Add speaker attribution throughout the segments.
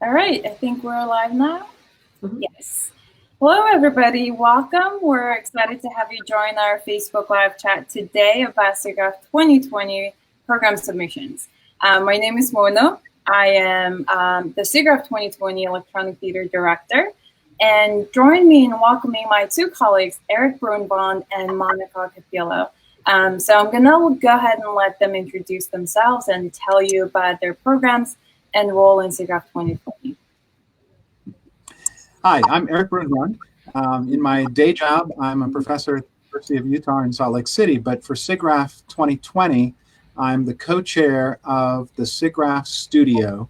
Speaker 1: All right, I think we're live now.
Speaker 2: Mhm.
Speaker 1: Yes. Hello, everybody. Welcome. We're excited to have you join our Facebook Live chat today about SIGGRAPH 2020 program submissions. My name is Mona. I am the SIGGRAPH 2020 Electronic Theater Director. And join me in welcoming my two colleagues, Eric Brunbond and Monica Capillo. So I'm going to go ahead and let them introduce themselves and tell you about their programs and role in SIGGRAPH 2020.
Speaker 3: Hi, I'm Eric Brunbond. In my day job, I'm a professor at the University of Utah in Salt Lake City, but for SIGGRAPH 2020, I'm the co-chair of the SIGGRAPH Studio.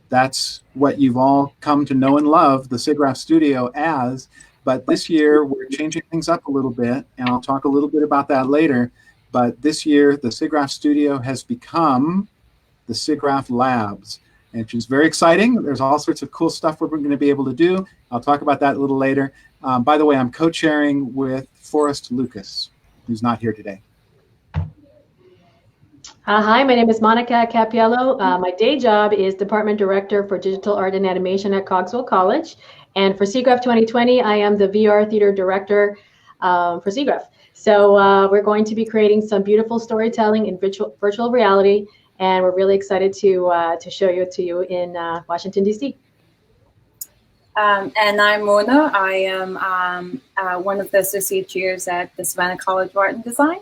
Speaker 3: That's what you've all come to know and love the SIGGRAPH Studio as, but this year we're changing things up a little bit, and I'll talk a little bit about that later. But this year, the SIGGRAPH Studio has become the SIGGRAPH Labs, which is very exciting. There's all sorts of cool stuff we're going to be able to do. I'll talk about that a little later. By the way, I'm co-chairing with Forrest Lucas, who's not here today.
Speaker 2: Hi, my name is Monica Cappiello. My day job is Department Director for Digital Art and Animation at Cogswell College. And for SIGGRAPH 2020, I am the VR Theater Director for SIGGRAPH. So we're going to be creating some beautiful storytelling in virtual reality, and we're really excited to show it to you in Washington, D.C.
Speaker 1: And I'm Mona. I am one of the associate chairs at the Savannah College of Art and Design.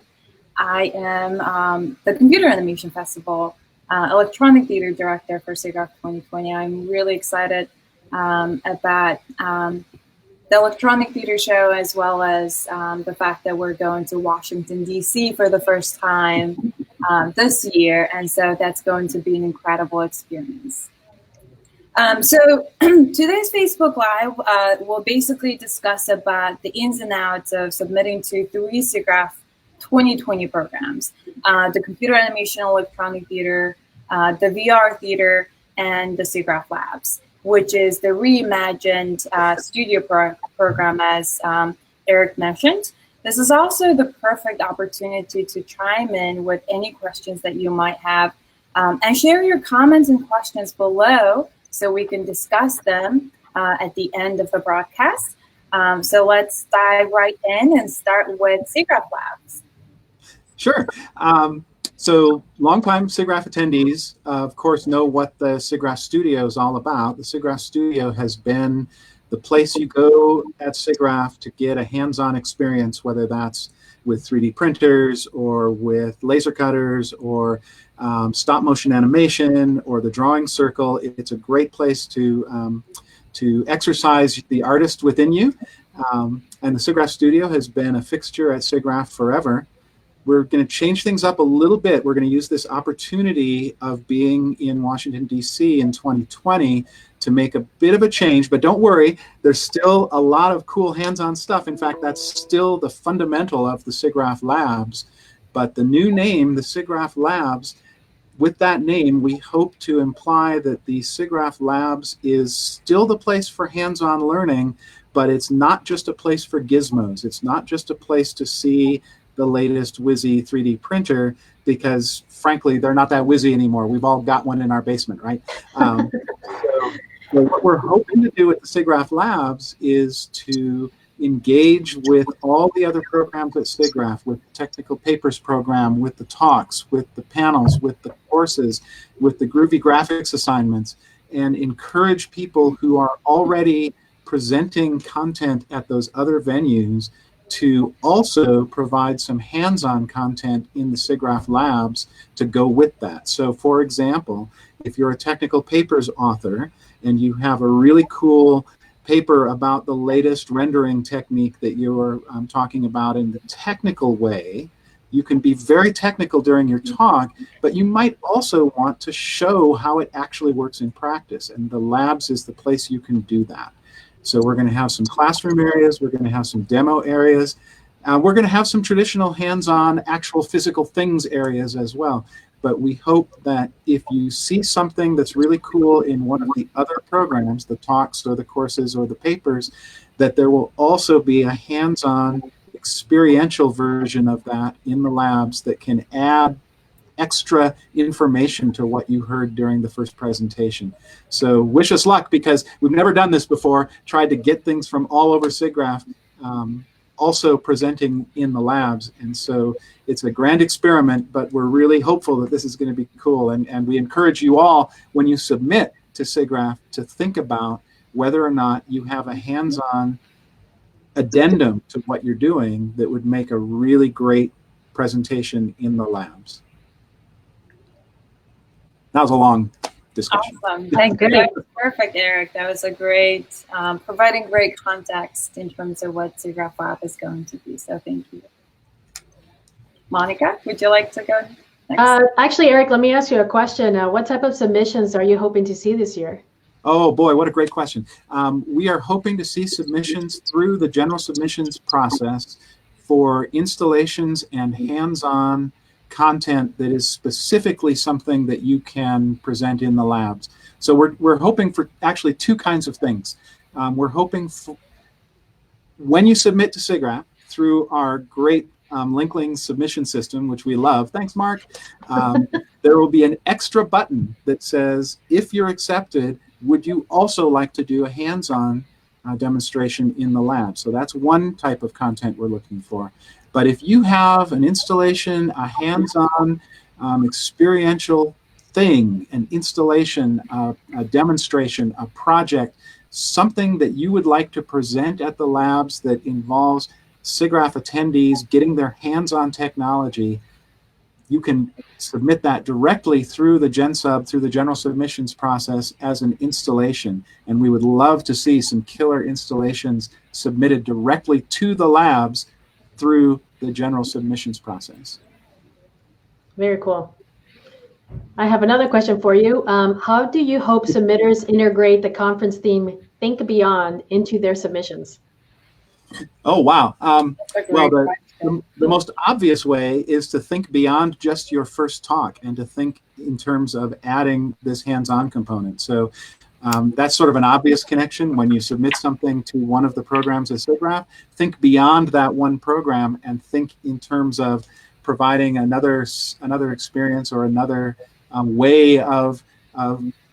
Speaker 1: I am the Computer Animation Festival Electronic Theater Director for SIGGRAPH 2020. I'm really excited about the Electronic Theater Show, as well as the fact that we're going to Washington, D.C. for the first time this year. And so that's going to be an incredible experience. So today's Facebook Live will basically discuss about the ins and outs of submitting to 3 SIGGRAPH 2020 programs: the Computer Animation Electronic Theater, the VR Theater, and the SIGGRAPH Labs, which is the reimagined studio program, as Eric mentioned. This is also the perfect opportunity to chime in with any questions that you might have, and share your comments and questions below so we can discuss them at the end of the broadcast. So let's dive right in and start with SIGGRAPH Labs.
Speaker 3: Sure. So longtime SIGGRAPH attendees, of course, know what the SIGGRAPH Studio is all about. The SIGGRAPH Studio has been the place you go at SIGGRAPH to get a hands-on experience, whether that's with 3D printers or with laser cutters or stop motion animation or the drawing circle. It's a great place to exercise the artist within you. And the SIGGRAPH Studio has been a fixture at SIGGRAPH forever. We're going to change things up a little bit. We're going to use this opportunity of being in Washington, D.C. in 2020 to make a bit of a change. But don't worry, there's still a lot of cool hands-on stuff. In fact, that's still the fundamental of the SIGGRAPH Labs. But the new name, the SIGGRAPH Labs, with that name, we hope to imply that the SIGGRAPH Labs is still the place for hands-on learning, but it's not just a place for gizmos. It's not just a place to see the latest whizzy 3D printer, because frankly, they're not that whizzy anymore. We've all got one in our basement, right? So what we're hoping to do at the SIGGRAPH Labs is to engage with all the other programs at SIGGRAPH, with the Technical Papers program, with the talks, with the panels, with the courses, with the groovy graphics assignments, and encourage people who are already presenting content at those other venues to also provide some hands-on content in the SIGGRAPH Labs to go with that. So for example, if you're a Technical Papers author and you have a really cool paper about the latest rendering technique that you're talking about in the technical way, you can be very technical during your talk, but you might also want to show how it actually works in practice, and the labs is the place you can do that. So we're going to have some classroom areas, we're going to have some demo areas, we're going to have some traditional hands-on actual physical things areas as well. But we hope that if you see something that's really cool in one of the other programs, the talks or the courses or the papers, that there will also be a hands-on experiential version of that in the labs that can add extra information to what you heard during the first presentation. So wish us luck, because we've never done this before, tried to get things from all over SIGGRAPH also presenting in the labs. And so it's a grand experiment, but we're really hopeful that this is going to be cool. And we encourage you all, when you submit to SIGGRAPH, to think about whether or not you have a hands-on addendum to what you're doing that would make a really great presentation in the labs. That was a long discussion.
Speaker 1: Awesome. Thank you. That was perfect, Eric. That was a great, providing great context in terms of what SIGGRAPH Lab is going to be. So thank you. Monica, would you like to go next?
Speaker 2: Actually, Eric, let me ask you a question. What type of submissions are you hoping to see this year?
Speaker 3: Oh boy, what a great question. We are hoping to see submissions through the general submissions process for installations and hands-on content that is specifically something that you can present in the labs. So we're hoping for actually two kinds of things. We're hoping for, when you submit to SIGGRAPH through our great Linkling submission system, which we love, thanks Mark, there will be an extra button that says, if you're accepted, would you also like to do a hands-on demonstration in the lab? So that's one type of content we're looking for. But if you have an installation, a hands-on experiential thing, an installation, a demonstration, a project, something that you would like to present at the labs that involves SIGGRAPH attendees getting their hands-on technology, you can submit that directly through the GenSub, through the general submissions process as an installation. And we would love to see some killer installations submitted directly to the labs through the general submissions process.
Speaker 2: Very cool. I have another question for you. How do you hope submitters integrate the conference theme Think Beyond into their submissions?
Speaker 3: Oh, wow. Well, the most obvious way is to think beyond just your first talk and to think in terms of adding this hands-on component. So that's sort of an obvious connection. When you submit something to one of the programs at SIGGRAPH, think beyond that one program and think in terms of providing another experience or another way of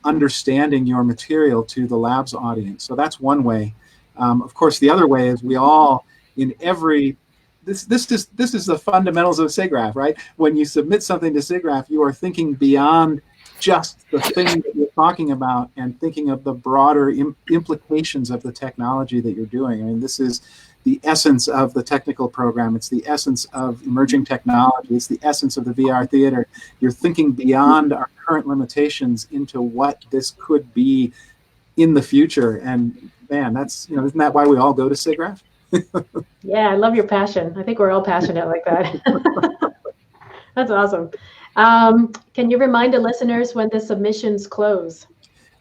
Speaker 3: understanding your material to the labs audience. So that's one way. Of course, the other way is we all, in every, this is the fundamentals of SIGGRAPH, right? When you submit something to SIGGRAPH, you are thinking beyond just the thing that you're talking about and thinking of the broader implications of the technology that you're doing. I mean, this is the essence of the technical program. It's the essence of emerging technology. It's the essence of the VR theater. You're thinking beyond our current limitations into what this could be in the future. And man, that's, isn't that why we all go to SIGGRAPH?
Speaker 2: Yeah, I love your passion. I think we're all passionate like that. That's awesome. Can you remind the listeners when the submissions close?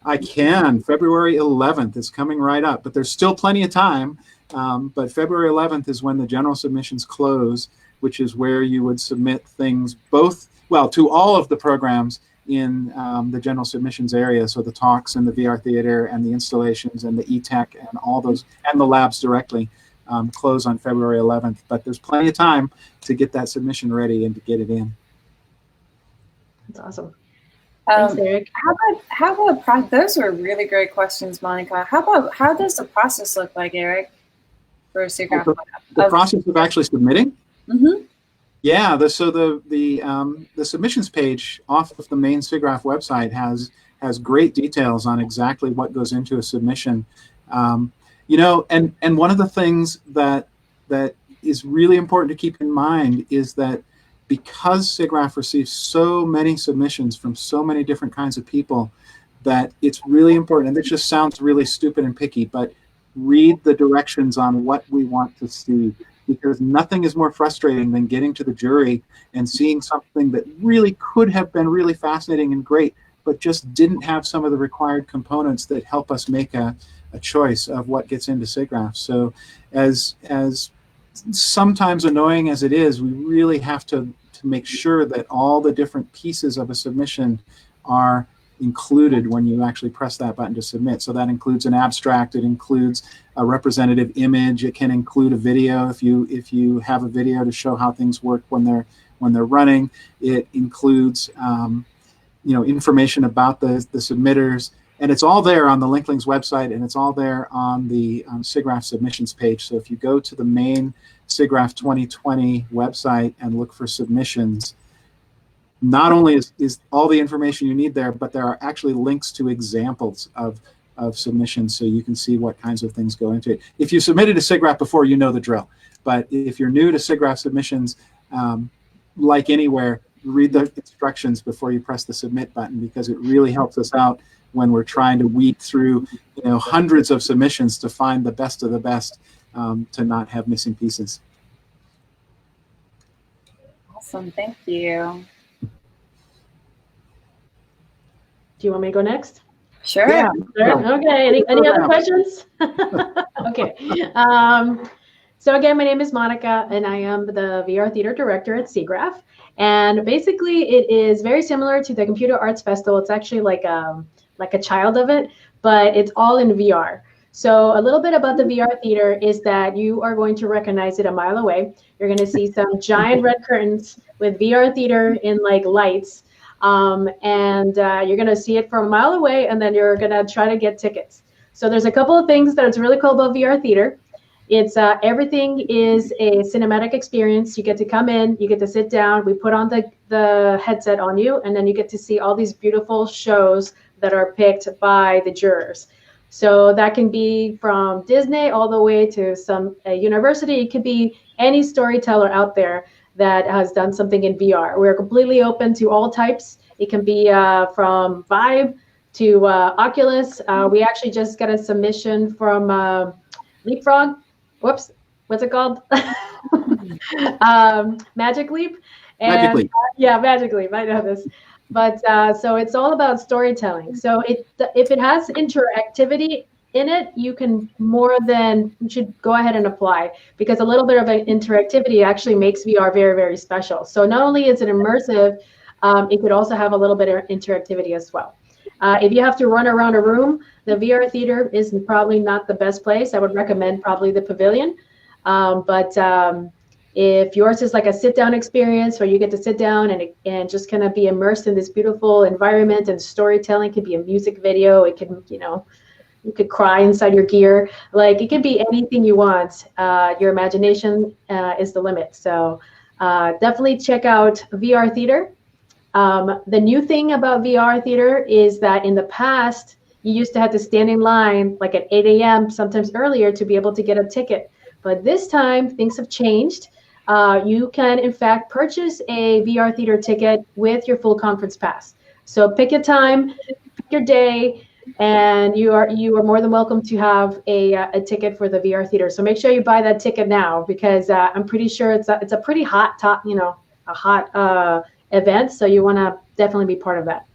Speaker 3: I can. February 11th is coming right up, but there's still plenty of time. But February 11th is when the general submissions close, which is where you would submit things to all of the programs in the general submissions area. So the talks and the VR theater and the installations and the e-tech and all those, and the labs directly close on February 11th. But there's plenty of time to get that submission ready and to get it in.
Speaker 2: That's awesome.
Speaker 1: Thanks, Eric. How about those were really great questions, Monica. How does the process look like, Eric, for SIGGRAPH Lab?
Speaker 3: The process of actually submitting?
Speaker 1: Mm-hmm.
Speaker 3: Yeah, so the submissions page off of the main SIGGRAPH website has great details on exactly what goes into a submission. And one of the things that is really important to keep in mind is that because SIGGRAPH receives so many submissions from so many different kinds of people, that it's really important, and this just sounds really stupid and picky, but read the directions on what we want to see, because nothing is more frustrating than getting to the jury and seeing something that really could have been really fascinating and great, but just didn't have some of the required components that help us make a choice of what gets into SIGGRAPH. So as sometimes annoying as it is, we really have to make sure that all the different pieces of a submission are included when you actually press that button to submit. So that includes an abstract, it includes a representative image, it can include a video if you have a video to show how things work when when they're running. It includes information about the submitters, and it's all there on the Linklings website, and it's all there on the SIGGRAPH submissions page. So if you go to the main SIGGRAPH 2020 website and look for submissions, not only is all the information you need there, but there are actually links to examples of submissions, so you can see what kinds of things go into it. If you submitted a SIGGRAPH before, you know the drill. But if you're new to SIGGRAPH submissions, like anywhere, read the instructions before you press the submit button, because it really helps us out when we're trying to weed through hundreds of submissions to find the best of the best, to not have missing pieces.
Speaker 1: Awesome, thank you.
Speaker 2: Do you want me to go next?
Speaker 1: Sure.
Speaker 3: Yeah.
Speaker 2: Sure. Okay. Any other questions? Okay. So again, my name is Monica, and I am the VR Theater Director at SIGGRAPH. And basically, it is very similar to the Computer Arts Festival. It's actually like a child of it, but it's all in VR. So a little bit about the VR theater is that you are going to recognize it a mile away. You're going to see some giant red curtains with VR theater in like lights. And you're going to see it from a mile away, and then you're going to try to get tickets. So there's a couple of things that is really cool about VR theater. It's everything is a cinematic experience. You get to come in, you get to sit down, we put on the headset on you, and then you get to see all these beautiful shows that are picked by the jurors. So that can be from Disney all the way to a university. It could be any storyteller out there that has done something in VR. We're completely open to all types. It can be from Vive to Oculus. We actually just got a submission from Leapfrog. Whoops, what's it called? Magic Leap.
Speaker 3: Magic Leap.
Speaker 2: Yeah, Magic Leap. I know this. But so it's all about storytelling. So if it has interactivity in it, you should go ahead and apply, because a little bit of an interactivity actually makes VR very, very special. So not only is it immersive, it could also have a little bit of interactivity as well. If you have to run around a room, the VR theater is probably not the best place. I would recommend probably the pavilion. If yours is like a sit-down experience where you get to sit down and just kind of be immersed in this beautiful environment, and storytelling, could be a music video, it can, you could cry inside your gear. Like, it could be anything you want. Your imagination is the limit. So definitely check out VR theater. The new thing about VR theater is that in the past, you used to have to stand in line like at 8 a.m., sometimes earlier, to be able to get a ticket. But this time, things have changed. You can, in fact, purchase a VR theater ticket with your full conference pass. So pick a time, pick your day, and you are more than welcome to have a ticket for the VR theater. So make sure you buy that ticket now, because I'm pretty sure it's a pretty hot event. So you want to definitely be part of that.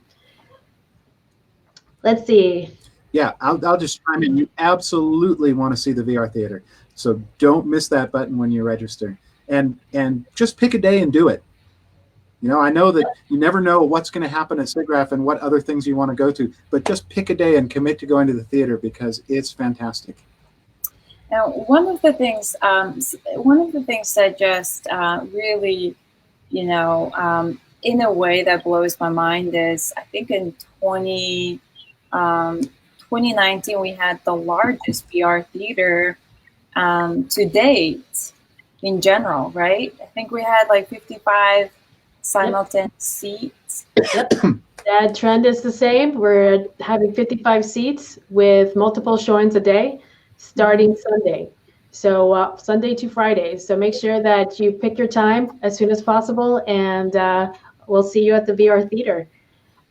Speaker 2: Let's see.
Speaker 3: Yeah, I'll just chime in. You absolutely want to see the VR theater. So don't miss that button when you register. And just pick a day and do it. I know that you never know what's going to happen at SIGGRAPH and what other things you want to go to, but just pick a day and commit to going to the theater, because it's fantastic.
Speaker 1: Now, one of the things that just really, in a way that blows my mind is, I think in 2019, we had the largest VR theater to date in general, right? I think we had like 55 simultaneous seats.
Speaker 2: Yep. That trend is the same. We're having 55 seats with multiple showings a day, starting Sunday. So Sunday to Friday. So make sure that you pick your time as soon as possible, and we'll see you at the VR theater.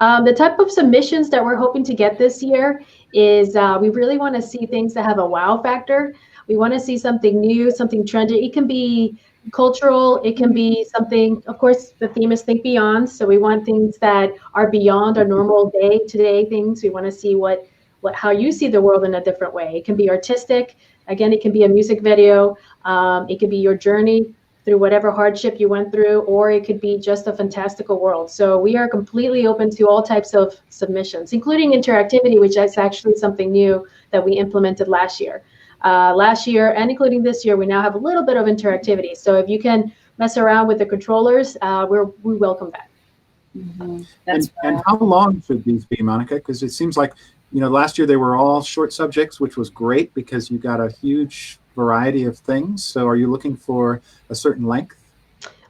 Speaker 2: The type of submissions that we're hoping to get this year is we really want to see things that have a wow factor. We want to see something new, something trendy. It can be cultural. It can be something, of course, the theme is Think Beyond. So we want things that are beyond our normal day-to-day things. We want to see how you see the world in a different way. It can be artistic. Again, it can be a music video. It could be your journey through whatever hardship you went through, or it could be just a fantastical world. So we are completely open to all types of submissions, including interactivity, which is actually something new that we implemented last year. And including this year, we now have a little bit of interactivity. So if you can mess around with the controllers, we welcome that.
Speaker 1: Mm-hmm.
Speaker 3: And how long should these be, Monica? Because it seems like, last year they were all short subjects, which was great because you got a huge variety of things. So are you looking for a certain length?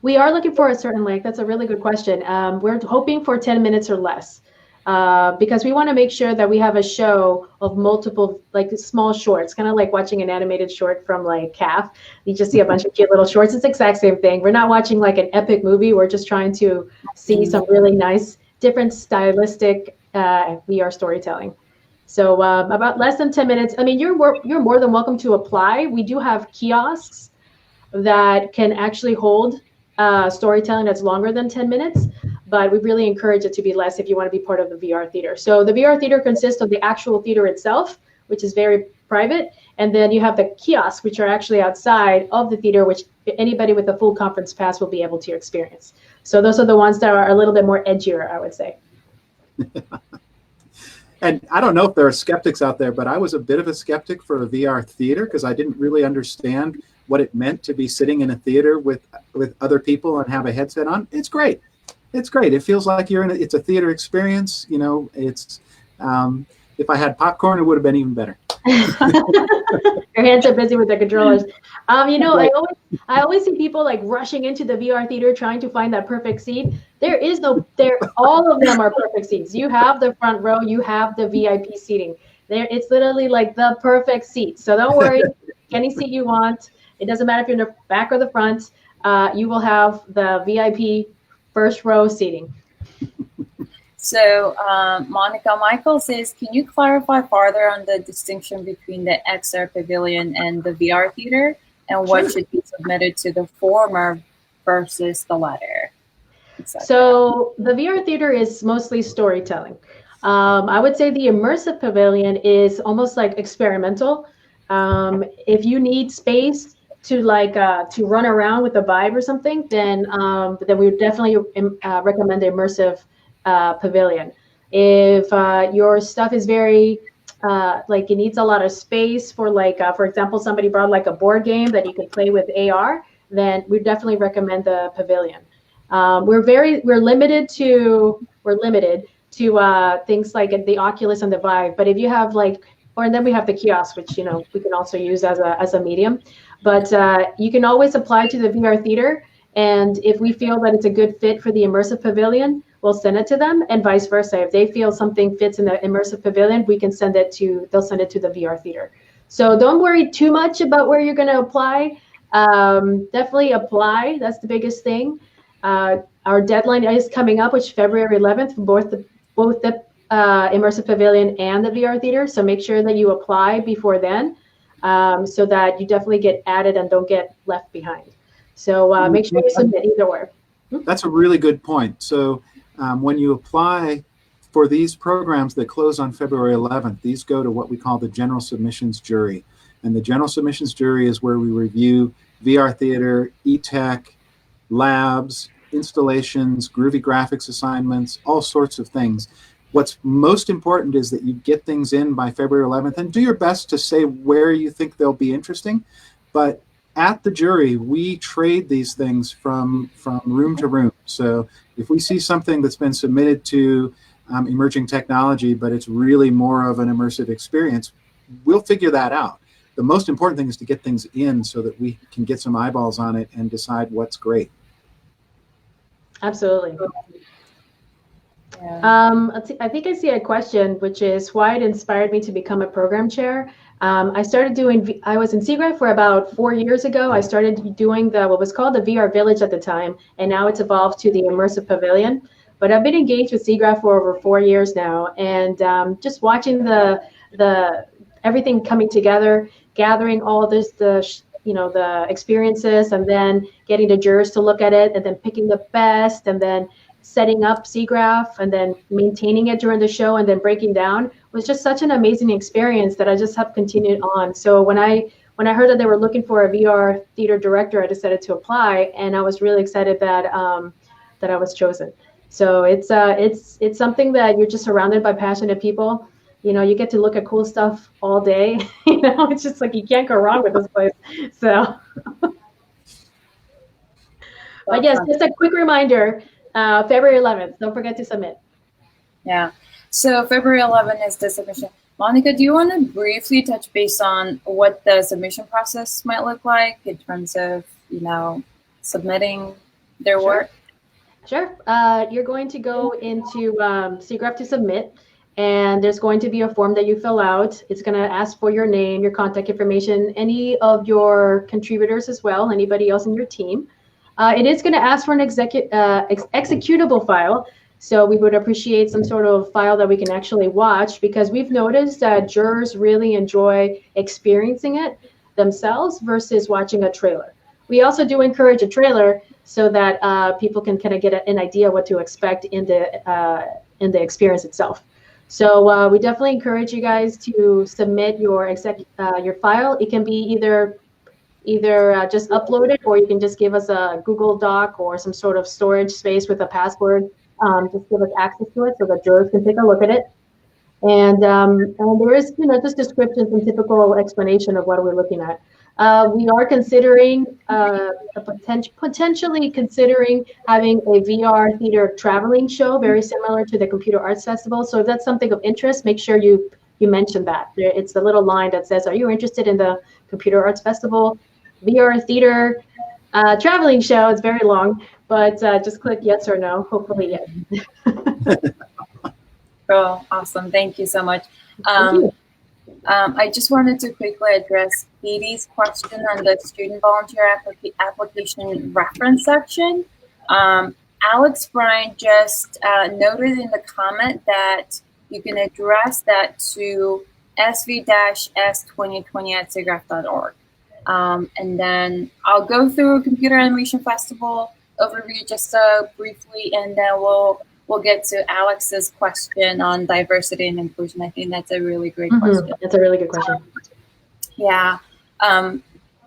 Speaker 2: We are looking for a certain length. That's a really good question. We're hoping for 10 minutes or less because we want to make sure that we have a show of multiple, like small shorts, kind of like watching an animated short from like CAF. You just see a bunch of cute little shorts. It's the exact same thing. We're not watching like an epic movie. We're just trying to see some really nice, different stylistic VR storytelling. So about less than 10 minutes. I mean, you're more than welcome to apply. We do have kiosks that can actually hold storytelling that's longer than 10 minutes, but we really encourage it to be less if you want to be part of the VR theater. So the VR theater consists of the actual theater itself, which is very private, and then you have the kiosks, which are actually outside of the theater, which anybody with a full conference pass will be able to experience. So those are the ones that are a little bit more edgier, I would say.
Speaker 3: And I don't know if there are skeptics out there, but I was a bit of a skeptic for a VR theater because I didn't really understand what it meant to be sitting in a theater with other people and have a headset on. It's great. It's great. It feels like it's a theater experience. It's if I had popcorn, it would have been even better.
Speaker 2: Your hands are busy with the controllers. I always see people like rushing into the VR theater trying to find that perfect seat. All of them are perfect seats. You have the front row, you have the VIP seating. It's literally like the perfect seat. So don't worry, any seat you want. It doesn't matter if you're in the back or the front. You will have the VIP first row seating.
Speaker 1: So Monica, Michael says, can you clarify farther on the distinction between the XR Pavilion and the VR theater, and what should be submitted to the former versus the latter?
Speaker 2: So the VR theater is mostly storytelling. I would say the immersive pavilion is almost like experimental. If you need space to to run around with a vibe or something, then we would definitely recommend the immersive pavilion. If your stuff is very it needs a lot of space for for example, somebody brought like a board game that you can play with AR, then we definitely recommend the pavilion. We're limited to things like the Oculus and the Vive, but if you have and then we have the kiosk, which we can also use as a medium, but you can always apply to the VR theater, and if we feel that it's a good fit for the immersive pavilion, we'll send it to them, and vice versa. If they feel something fits in the immersive pavilion, they'll send it to the VR theater. So don't worry too much about where you're going to apply. Definitely apply. That's the biggest thing. Our deadline is coming up, which is February 11th, for both the immersive pavilion and the VR theater. So make sure that you apply before then, so that you definitely get added and don't get left behind. So make sure you submit either way.
Speaker 3: That's a really good point. So when you apply for these programs that close on February 11th, these go to what we call the General Submissions Jury. And the General Submissions Jury is where we review VR theater, e-tech, labs, installations, groovy graphics assignments, all sorts of things. What's most important is that you get things in by February 11th, and do your best to say where you think they'll be interesting. But at the jury, we trade these things from room to room. So if we see something that's been submitted to emerging technology, but it's really more of an immersive experience, we'll figure that out. The most important thing is to get things in so that we can get some eyeballs on it and decide what's great.
Speaker 2: Absolutely. Yeah. I think I see a question, which is why it inspired me to become a program chair. I was in SIGGRAPH for about 4 years ago. I started doing what was called the VR Village at the time, and now it's evolved to the Immersive Pavilion. But I've been engaged with SIGGRAPH for over 4 years now, and just watching the everything coming together, gathering all this, the experiences, and then getting the jurors to look at it, and then picking the best, and then setting up SIGGRAPH, and then maintaining it during the show, and then breaking down, was just such an amazing experience that I just have continued on. So when I heard that they were looking for a VR theater director, I decided to apply, and I was really excited that I was chosen. So it's something that you're just surrounded by passionate people. You get to look at cool stuff all day. It's just like you can't go wrong with this place. So But yes, just a quick reminder, February 11th, don't forget to submit.
Speaker 1: Yeah, so February 11th is the submission. Monica, do you want to briefly touch base on what the submission process might look like in terms of, submitting their work?
Speaker 2: Sure. You're going to go into SIGGRAPH to submit, and there's going to be a form that you fill out. It's going to ask for your name, your contact information, any of your contributors as well, anybody else in your team. It is going to ask for an executable file. So we would appreciate some sort of file that we can actually watch, because we've noticed that jurors really enjoy experiencing it themselves versus watching a trailer. We also do encourage a trailer so that people can kind of get an idea what to expect in the experience itself. So we definitely encourage you guys to submit your file. It can be either just upload it, or you can just give us a Google Doc or some sort of storage space with a password. Just give us access to it so that jurors can take a look at it. And there is, just descriptions and typical explanation of what we're looking at. We are considering potentially considering having a VR theater traveling show, very similar to the Computer Arts Festival. So if that's something of interest, make sure you mention that. It's the little line that says, "Are you interested in the Computer Arts Festival VR theater traveling show?" It's very long, but just click yes or no. Hopefully yes.
Speaker 1: Oh, awesome! Thank you so much.
Speaker 2: Thank you.
Speaker 1: I just wanted to quickly address Petey's question on the student volunteer application reference section. Alex Bryan just noted in the comment that you can address that to sv-s2020@siggraph.org. And then I'll go through Computer Animation Festival overview just briefly, and then we'll get to Alex's question on diversity and inclusion. I think that's a really great question.
Speaker 2: That's a really good question.
Speaker 1: Yeah.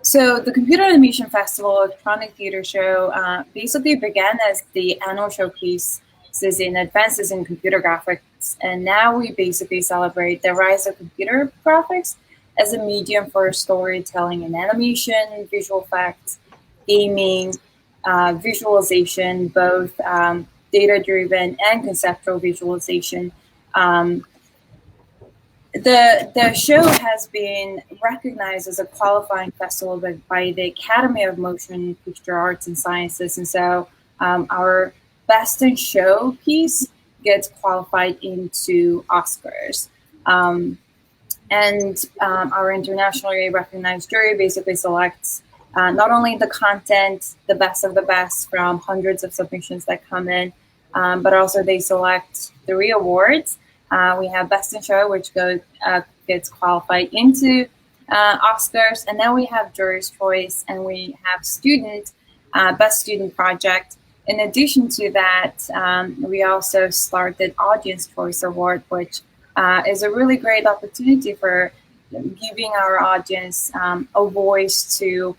Speaker 1: So the Computer Animation Festival Electronic Theater Show basically began as the annual showcase in advances in computer graphics. And now we basically celebrate the rise of computer graphics as a medium for storytelling and animation, visual effects, gaming, visualization, both data-driven and conceptual visualization. The show has been recognized as a qualifying festival by the Academy of Motion Picture Arts and Sciences, and so our Best in Show piece gets qualified into Oscars. And our internationally recognized jury basically selects not only the content, the best of the best from hundreds of submissions that come in, but also they select 3 awards. We have Best in Show, which gets qualified into Oscars, and then we have Jury's Choice, and we have Best Student Project. In addition to that, we also started Audience Choice Award, which is a really great opportunity for giving our audience a voice to,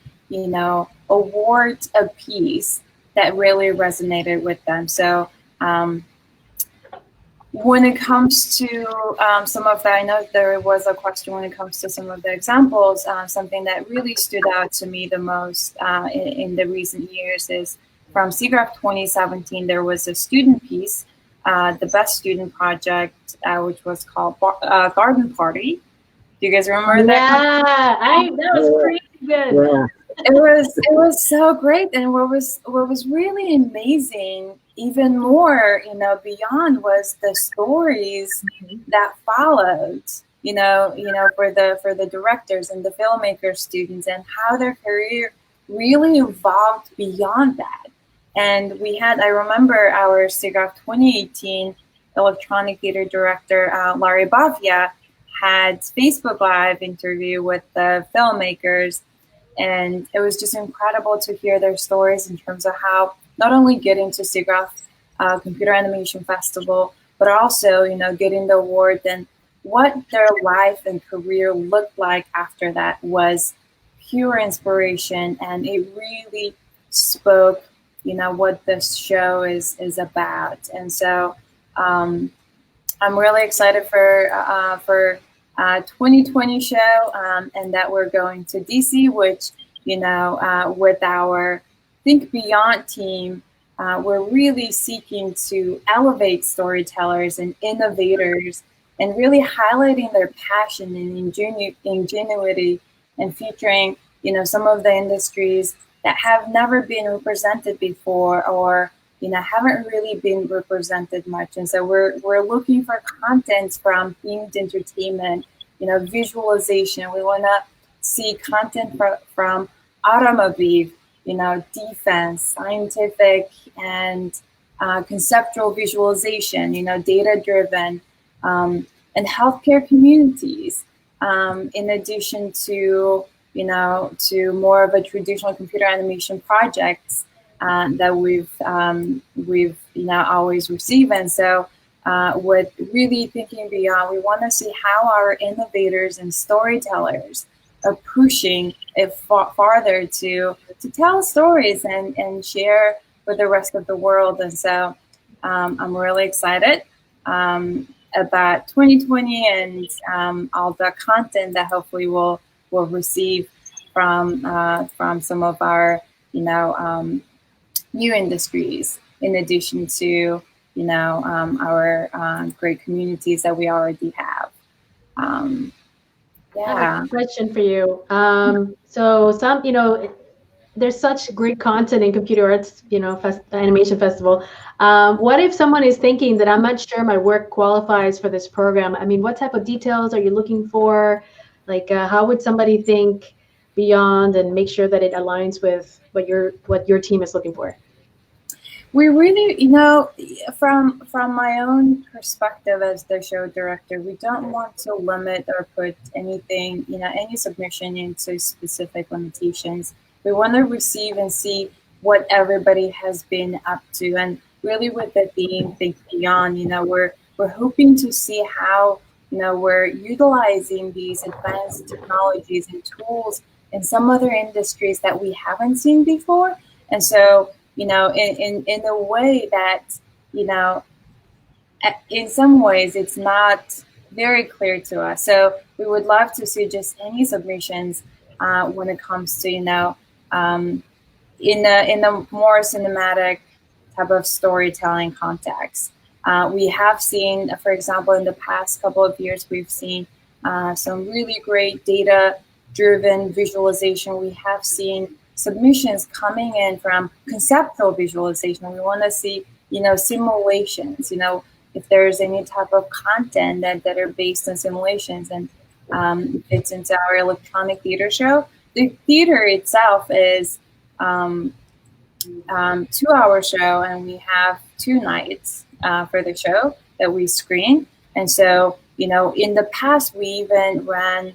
Speaker 1: award a piece that really resonated with them. So when it comes to some of that, I know there was a question when it comes to some of the examples. Something that really stood out to me the most in the recent years is from SIGGRAPH 2017, there was a student piece, the Best Student Project, which was called Garden Party. Do you guys remember that?
Speaker 2: Yeah, that was crazy good.
Speaker 3: Yeah.
Speaker 1: It was so great, and what was really amazing, even more, beyond, was the stories that followed, for the directors and the filmmaker students, and how their career really evolved beyond that. And I remember our SIGGRAPH 2018 electronic theater director, Larry Bavia, had Facebook Live interview with the filmmakers. And it was just incredible to hear their stories in terms of how not only getting to SIGGRAPH Computer Animation Festival, but also, getting the award, and what their life and career looked like after that was pure inspiration. And it really spoke, what this show is about. And so I'm really excited for 2020 show, and that we're going to DC, which, with our Think Beyond team, we're really seeking to elevate storytellers and innovators and really highlighting their passion and ingenuity and featuring, some of the industries that have never been represented before or, haven't really been represented much. And so we're looking for content from themed entertainment, visualization. We want to see content from automobile, defense, scientific, and conceptual visualization, data-driven, and healthcare communities, in addition to, to more of a traditional computer animation projects that we've always received. And so with really thinking beyond, we want to see how our innovators and storytellers are pushing it farther to tell stories and share with the rest of the world. And so I'm really excited about 2020 and all the content that hopefully we'll receive from some of our new industries, in addition to our great communities that we already have.
Speaker 2: I have a question for you. So there's such great content in computer arts, animation festival. What if someone is thinking that I'm not sure my work qualifies for this program? I mean, what type of details are you looking for? Like, how would somebody think beyond and make sure that it aligns with what your team is looking for?
Speaker 1: We really, from my own perspective as the show director, we don't want to limit or put anything, any submission into specific limitations. We want to receive and see what everybody has been up to. And really with the theme Think Beyond, we're hoping to see how, we're utilizing these advanced technologies and tools in some other industries that we haven't seen before. And so, in a way that, in some ways it's not very clear to us. So we would love to see just any submissions when it comes to, in a more cinematic type of storytelling context. We have seen, for example, in the past couple of years, we've seen some really great data-driven visualization. We have seen submissions coming in from conceptual visualization. We want to see, simulations, if there's any type of content that are based on simulations, and fits into our electronic theater show. The theater itself is 2-hour show, and we have 2 nights for the show that we screen. And so, in the past, we even ran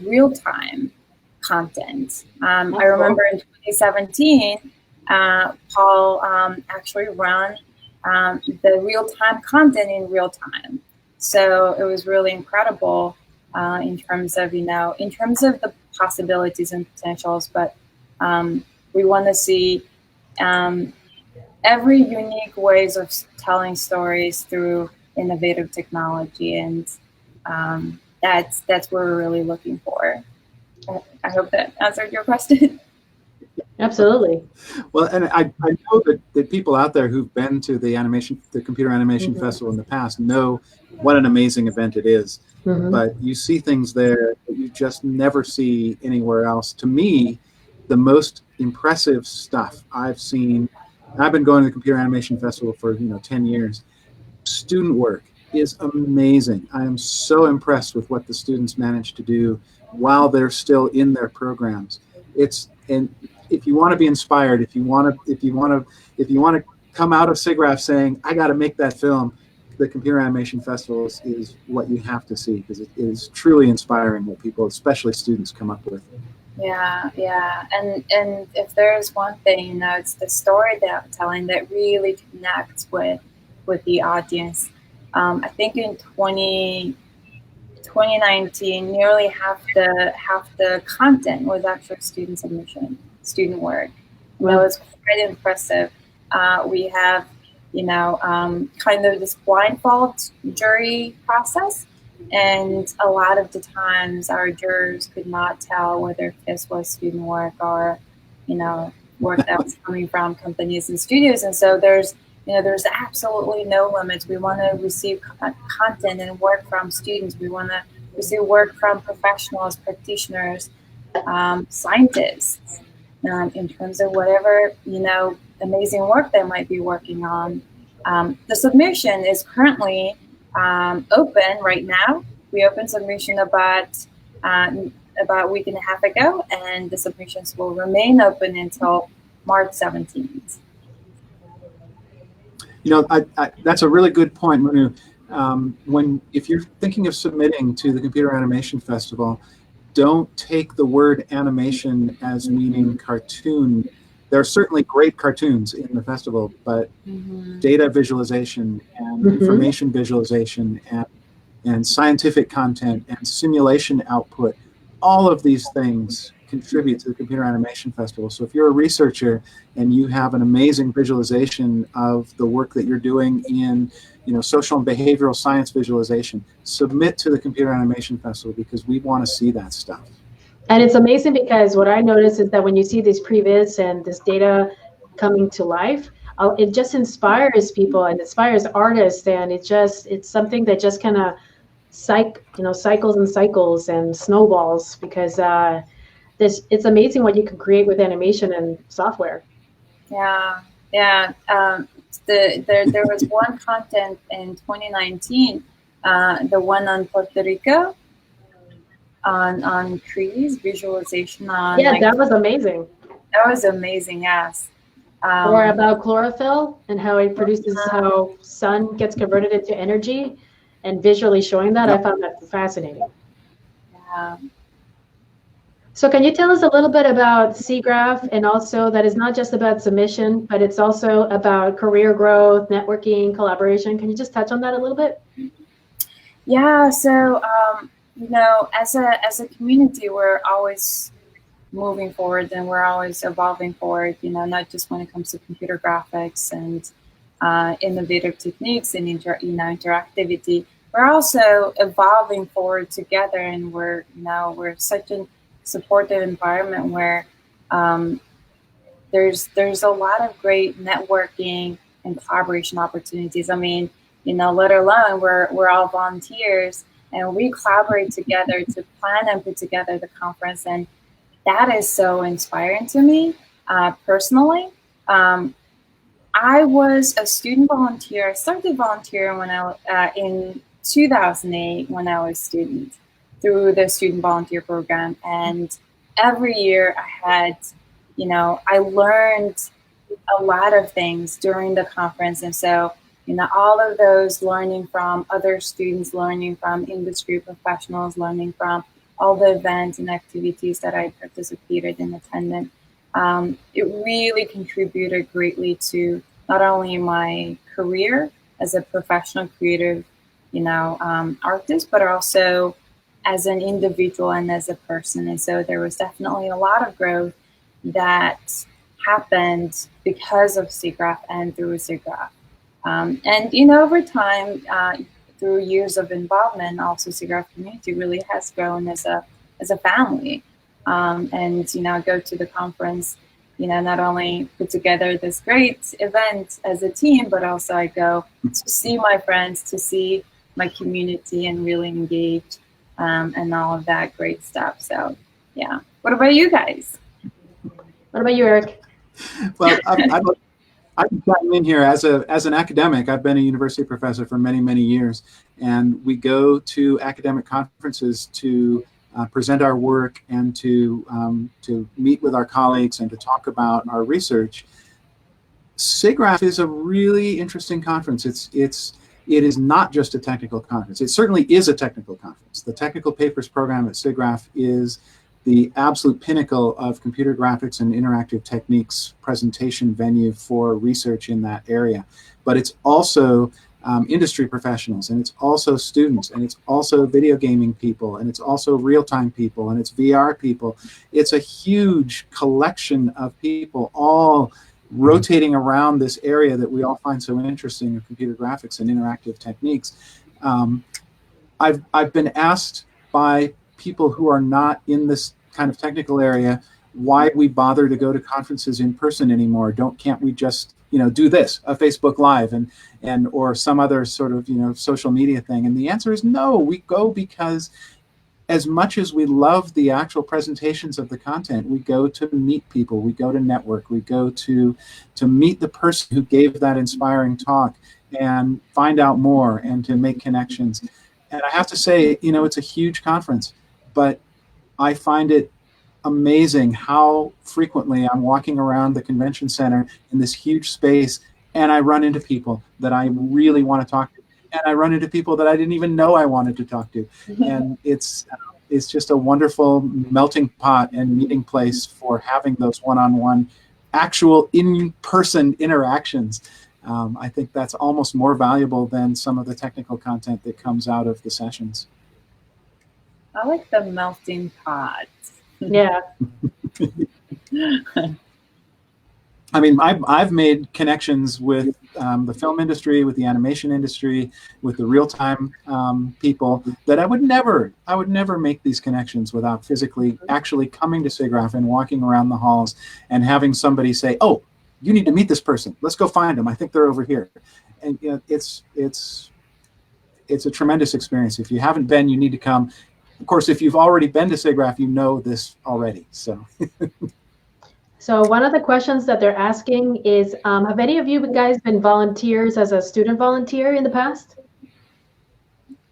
Speaker 1: real-time content. I remember in 2017, Paul actually ran the real-time content in real time. So it was really incredible in terms of the possibilities and potentials. But we want to see every unique ways of telling stories through innovative technology, and that's what we're really looking for. I hope that answered your question.
Speaker 2: Absolutely.
Speaker 3: Well, and I know that people out there who've been to the Computer Animation Festival in the past know what an amazing event it is. But you see things there that you just never see anywhere else. To me, the most impressive stuff I've seen, I've been going to the Computer Animation Festival for 10 years. Student work is amazing. I am so impressed with what the students manage to do while they're still in their programs. And if you want to be inspired, if you want to come out of SIGGRAPH saying, I got to make that film, the Computer Animation Festival is what you have to see, because it is truly inspiring what people, especially students, come up with.
Speaker 1: Yeah. And if there's one thing, it's the storytelling that really connects with the audience. I think in 2019, nearly half the content was actually student submission, student work. Wow. That was quite impressive. We have, kind of this blindfold jury process, and a lot of the times our jurors could not tell whether this was student work or, work that was coming from companies and studios. And so there's absolutely no limits. We want to receive content and work from students. We want to receive work from professionals, practitioners, scientists, in terms of whatever, amazing work they might be working on. The submission is currently open right now. We opened submission about a week and a half ago, and the submissions will remain open until March 17th.
Speaker 3: That's a really good point, Manu. If you're thinking of submitting to the Computer Animation Festival, don't take the word animation as meaning cartoon. There are certainly great cartoons in the festival, but data visualization and information visualization and scientific content and simulation output, all of these things contribute to the Computer Animation Festival. So if you're a researcher and you have an amazing visualization of the work that you're doing in social and behavioral science visualization, submit to the Computer Animation Festival, because we want to see that stuff.
Speaker 2: And it's amazing because what I notice is that when you see these previs and this data coming to life, it just inspires people and inspires artists, and it's something that just kind of cycles and cycles and snowballs, because it's amazing what you can create with animation and software.
Speaker 1: Yeah. There was one content in 2019, the one on Puerto Rico, on trees, visualization on.
Speaker 2: Yeah, that was amazing.
Speaker 1: That was amazing, yes.
Speaker 2: Or about chlorophyll and how it produces, how sun gets converted into energy, and visually showing that. I found that fascinating.
Speaker 1: Yeah.
Speaker 2: So can you tell us a little bit about SIGGRAPH, and also that is not just about submission, but it's also about career growth, networking, collaboration. Can you just touch on that a little bit?
Speaker 1: Yeah, so, as a community, we're always moving forward, and we're always evolving forward, not just when it comes to computer graphics and innovative techniques and interactivity. We're also evolving forward together, and we're such a supportive environment where there's a lot of great networking and collaboration opportunities. I mean, let alone we're all volunteers, and we collaborate together to plan and put together the conference, and that is so inspiring to me personally. I was a student volunteer. I started volunteering when in 2008 when I was a student, through the student volunteer program. And every year I learned a lot of things during the conference. And so, all of those, learning from other students, learning from industry professionals, learning from all the events and activities that I participated in, attended, it really contributed greatly to not only my career as a professional creative, artist, but also as an individual and as a person. And so there was definitely a lot of growth that happened because of SIGGRAPH and through SIGGRAPH. And over time, through years of involvement, also SIGGRAPH community really has grown as a family. And go to the conference, not only put together this great event as a team, but also I go to see my friends, to see my community, and really engage and all of that great stuff. So, yeah. What about you guys?
Speaker 2: What about you, Eric?
Speaker 3: Well, I'm chiming in here as an academic. I've been a university professor for many, many years, and we go to academic conferences to present our work and to meet with our colleagues and to talk about our research. SIGGRAPH is a really interesting conference. It is not just a technical conference. It certainly is a technical conference. The technical papers program at SIGGRAPH is the absolute pinnacle of computer graphics and interactive techniques presentation venue for research in that area. But it's also industry professionals, and it's also students, and it's also video gaming people, and it's also real-time people, and it's VR people. It's a huge collection of people all rotating around this area that we all find so interesting of computer graphics and interactive techniques. I've been asked by people who are not in this kind of technical area, why we bother to go to conferences in person anymore? Can't we just, do this, a Facebook Live and or some other sort of, social media thing? And the answer is no. We go because as much as we love the actual presentations of the content, we go to meet people, we go to network, we go to meet the person who gave that inspiring talk and find out more and to make connections. And I have to say, it's a huge conference, but I find it amazing how frequently I'm walking around the convention center in this huge space and I run into people that I really want to talk to. And I run into people that I didn't even know I wanted to talk to. And it's just a wonderful melting pot and meeting place for having those one-on-one, actual in-person interactions. I think that's almost more valuable than some of the technical content that comes out of the sessions.
Speaker 1: I like the melting pot.
Speaker 2: Yeah.
Speaker 3: I mean, I've made connections with the film industry, with the animation industry, with the real-time people that I would never make these connections without physically actually coming to SIGGRAPH and walking around the halls and having somebody say, "Oh, you need to meet this person. Let's go find them. I think they're over here." And it's a tremendous experience. If you haven't been, you need to come. Of course, if you've already been to SIGGRAPH, you know this already. So.
Speaker 2: So one of the questions that they're asking is, have any of you guys been volunteers as a student volunteer in the past?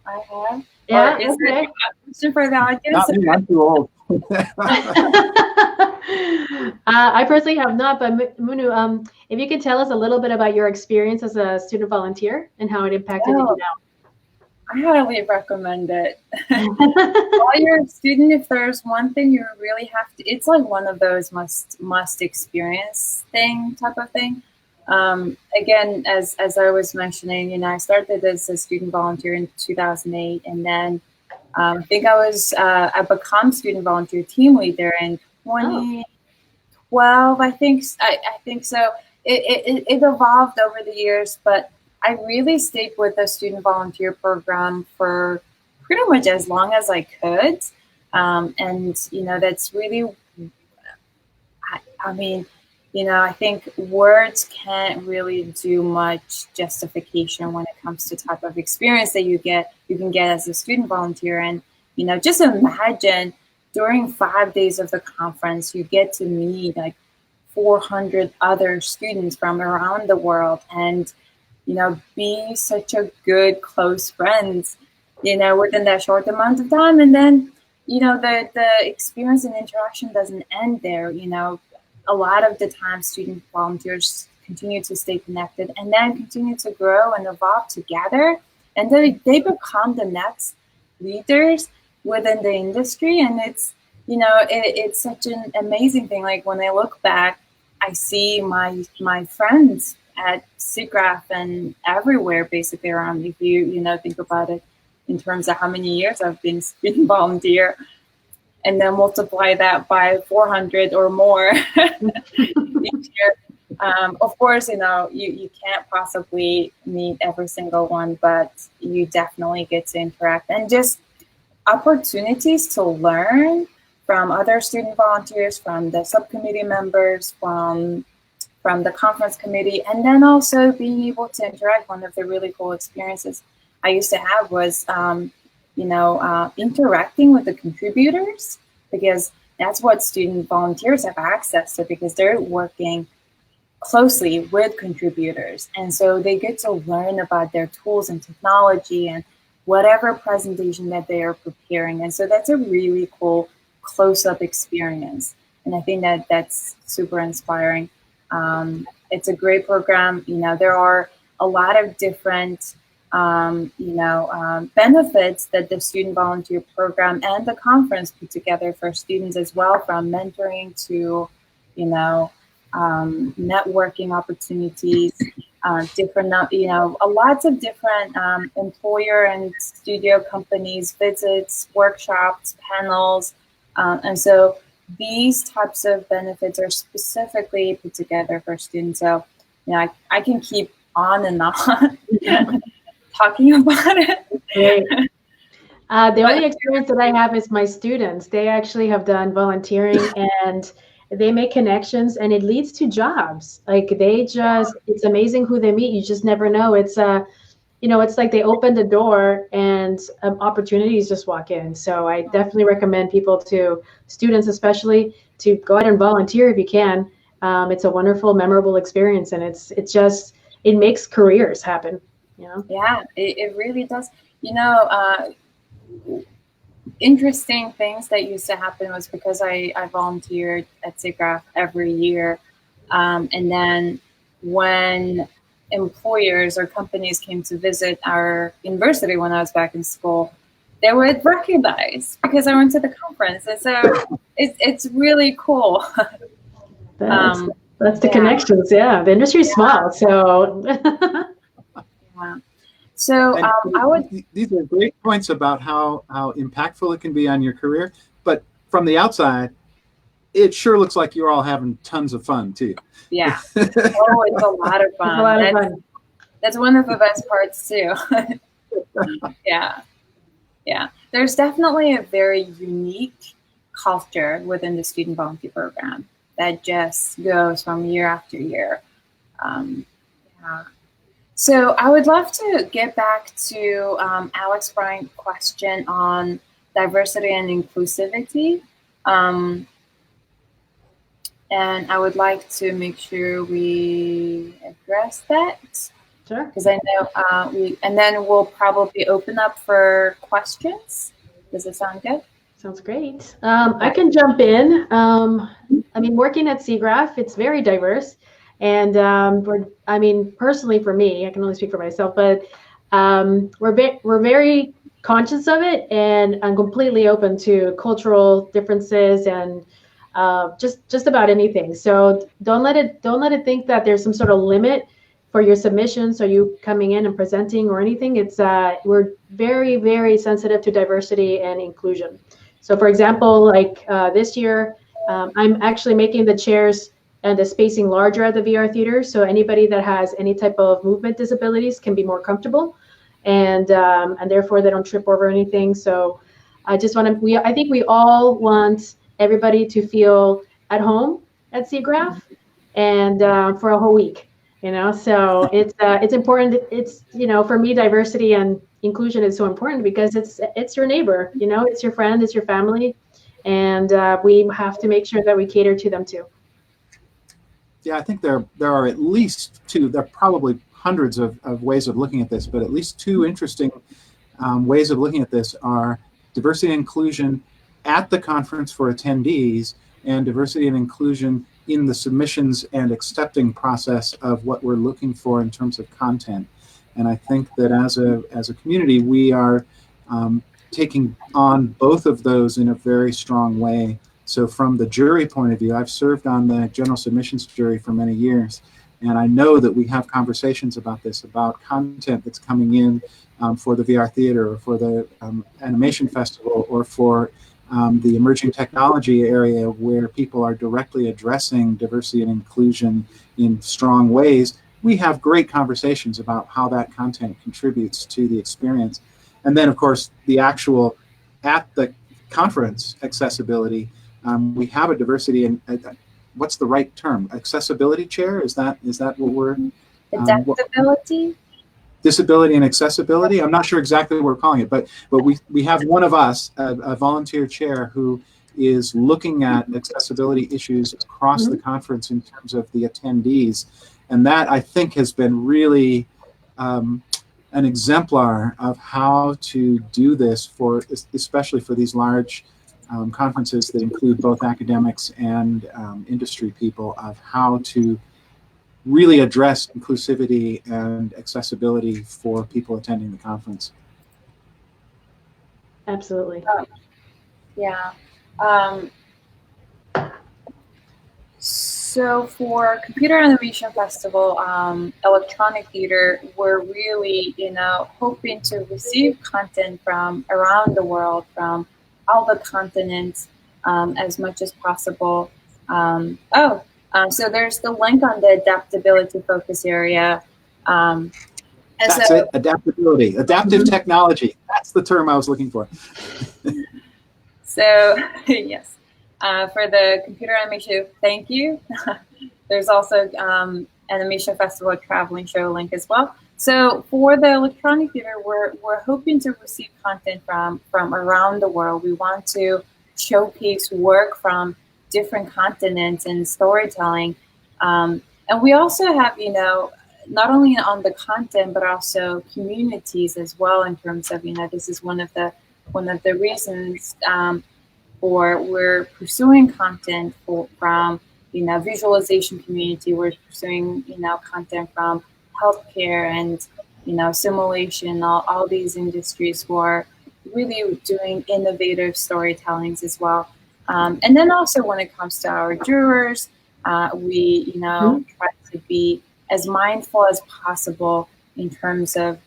Speaker 1: I have.
Speaker 2: Yeah,
Speaker 1: is
Speaker 2: okay.
Speaker 1: it a question for the audience?
Speaker 3: Not me, I'm too old.
Speaker 2: I personally have not, but Munu, if you can tell us a little bit about your experience as a student volunteer and how it impacted you now.
Speaker 1: I highly recommend it. While you're a student, if there's one thing you really have to, it's like one of those must experience type of thing. Again, as I was mentioning, I started as a student volunteer in 2008, and then I think I become student volunteer team leader in 2012. I think so. It evolved over the years, but I really stayed with the student volunteer program for pretty much as long as I could. And, that's really, I think words can't really do much justification when it comes to type of experience that you can get as a student volunteer. And, just imagine during 5 days of the conference, you get to meet like 400 other students from around the world and, be such a good, close friends, within that short amount of time. And then, the experience and interaction doesn't end there. A lot of the time student volunteers continue to stay connected and then continue to grow and evolve together. And they become the next leaders within the industry. And it's, it's such an amazing thing. Like when I look back, I see my friends at SIGGRAPH and everywhere basically around. If you think about it in terms of how many years I've been student volunteer, and then multiply that by 400 or more each year. Of course, you can't possibly meet every single one, but you definitely get to interact and just opportunities to learn from other student volunteers, from the subcommittee members, from the conference committee, and then also being able to interact. One of the really cool experiences I used to have was, interacting with the contributors, because that's what student volunteers have access to, because they're working closely with contributors. And so they get to learn about their tools and technology and whatever presentation that they are preparing. And so that's a really cool close-up experience. And I think that that's super inspiring. It's a great program. There are a lot of different, benefits that the student volunteer program and the conference put together for students as well, from mentoring to, networking opportunities, lots of different employer and studio companies, visits, workshops, panels. And so these types of benefits are specifically put together for students. So, I can keep on and on talking about it.
Speaker 2: The only experience that I have is my students. They actually have done volunteering, and they make connections and it leads to jobs. Like it's amazing who they meet. You just never know. It's it's like they open the door and opportunities just walk in. So I definitely recommend students especially, to go out and volunteer if you can. It's a wonderful, memorable experience, and it makes careers happen.
Speaker 1: Yeah, it really does. Interesting things that used to happen was because I volunteered at SIGGRAPH every year. And then when employers or companies came to visit our university when I was back in school, they would recognize because I went to the conference. And so it's really cool.
Speaker 2: That's the connections. Yeah, the industry is small. So,
Speaker 1: yeah. So
Speaker 3: these are great points about how impactful it can be on your career. But from the outside, it sure looks like you're all having tons of fun too.
Speaker 1: Yeah. Oh, it's a lot of fun.
Speaker 2: It's a lot of fun.
Speaker 1: That's one of the best parts too. Yeah. Yeah. There's definitely a very unique culture within the student volunteer program that just goes from year after year. Yeah. So I would love to get back to Alex Bryant's question on diversity and inclusivity. And I would like to make sure we address that.
Speaker 2: Sure.
Speaker 1: Because I know and then we'll probably open up for questions. Does it sound good?
Speaker 2: Sounds great. I can jump in. Working at SIGGRAPH, it's very diverse. And personally for me, I can only speak for myself, but we're very conscious of it, and I'm completely open to cultural differences and just about anything. So don't let it think that there's some sort of limit for your submissions or you coming in and presenting or anything. It's we're very, very sensitive to diversity and inclusion. So for example, like this year, I'm actually making the chairs and the spacing larger at the VR theater, so anybody that has any type of movement disabilities can be more comfortable, and therefore they don't trip over anything. So I just want to. I think we all want everybody to feel at home at SIGGRAPH, and for a whole week, So it's important. It's for me, diversity and inclusion is so important because it's your neighbor, it's your friend, it's your family, and we have to make sure that we cater to them too.
Speaker 3: Yeah, I think there are at least two. There are probably hundreds of ways of looking at this, but at least two interesting ways of looking at this are diversity and inclusion at the conference for attendees and diversity and inclusion in the submissions and accepting process of what we're looking for in terms of content. And I think that as a community, we are taking on both of those in a very strong way. So from the jury point of view, I've served on the general submissions jury for many years, and I know that we have conversations about this, about content that's coming in for the VR theater or for the animation festival or for the emerging technology area where people are directly addressing diversity and inclusion in strong ways. We have great conversations about how that content contributes to the experience. And then, of course, the actual at the conference accessibility. We have a diversity and what's the right term? Accessibility chair? Is that what we're?
Speaker 1: Adaptability?
Speaker 3: Disability and accessibility. I'm not sure exactly what we're calling it, but we have one of us, a volunteer chair, who is looking at accessibility issues across the conference in terms of the attendees, and that I think has been really an exemplar of how to do this especially for these large conferences that include both academics and industry people, of how to really address inclusivity and accessibility for people attending the conference.
Speaker 2: Absolutely.
Speaker 1: Yeah. So for Computer Animation Festival, Electronic Theater, we're really, hoping to receive content from around the world, from all the continents, as much as possible. So there's the link on the adaptability focus area.
Speaker 3: That's it, adaptability, adaptive technology. That's the term I was looking for.
Speaker 1: So, yes. For the computer animation, thank you. There's also Animation Festival Traveling Show link as well. So for the electronic theater, we're hoping to receive content from around the world. We want to showcase work from different continents and storytelling. And we also have, not only on the content, but also communities as well, in terms of, this is one of the reasons for we're pursuing content from visualization community. We're pursuing content from healthcare and simulation, all these industries who are really doing innovative storytellings as well. And then also when it comes to our jurors, we try to be as mindful as possible in terms of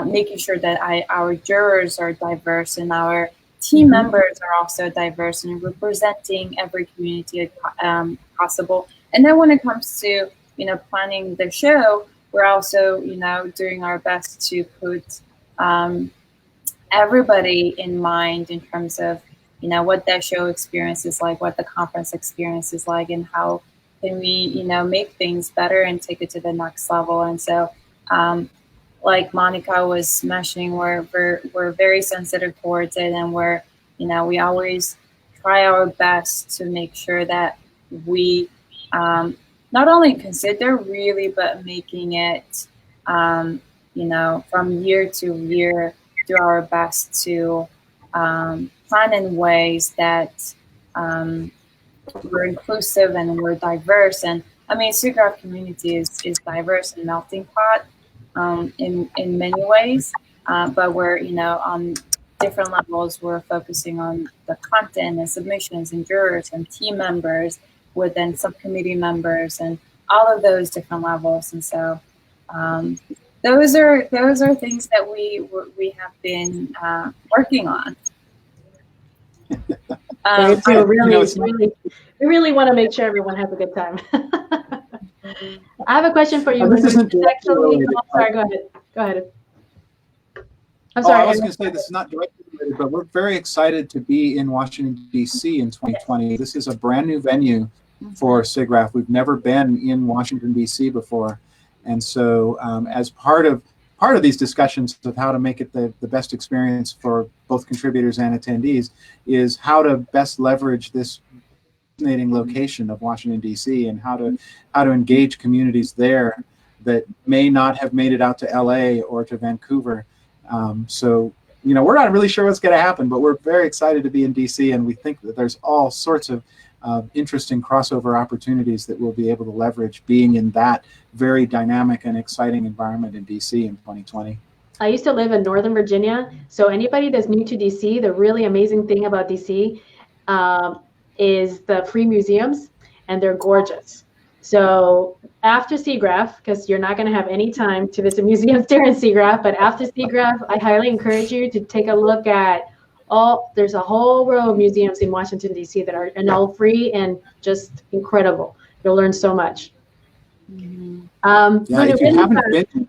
Speaker 1: making sure that our jurors are diverse and our team members are also diverse and representing every community possible. And then when it comes to planning the show, we're also doing our best to put everybody in mind in terms of what that show experience is like, what the conference experience is like, and how can we make things better and take it to the next level. And so like Monica was mentioning, we're very sensitive towards it, and we always try our best to make sure that we not only consider really, but making it from year to year, do our best to plan in ways that we're inclusive and we're diverse. And I mean, SIGGRAPH community is diverse and melting pot in many ways, but we're on different levels. We're focusing on the content and submissions and jurors and team members within subcommittee members and all of those different levels. And so those are things that we have been working on.
Speaker 2: We really want to make sure everyone has a good time. I have a question for you.
Speaker 3: This isn't
Speaker 2: actually, sorry, go ahead. I'm sorry.
Speaker 3: I was going to say this is not directly related, but we're very excited to be in Washington, D.C. in 2020. This is a brand new venue for SIGGRAPH. We've never been in Washington, D.C. before. And so as part of these discussions of how to make it the best experience for both contributors and attendees is how to best leverage this fascinating location of Washington, D.C. and how to engage communities there that may not have made it out to L.A. or to Vancouver. So, we're not really sure what's going to happen, but we're very excited to be in D.C. and we think that there's all sorts of interesting crossover opportunities that we'll be able to leverage being in that very dynamic and exciting environment in DC in 2020.
Speaker 2: I used to live in Northern Virginia, so anybody that's new to DC, the really amazing thing about DC is the free museums, and they're gorgeous. So after SIGGRAPH, because you're not going to have any time to visit museums during SIGGRAPH, but after SIGGRAPH, I highly encourage you to take a look at there's a whole row of museums in Washington, D.C. that are all free and just incredible. You'll learn so much.
Speaker 3: If you haven't been,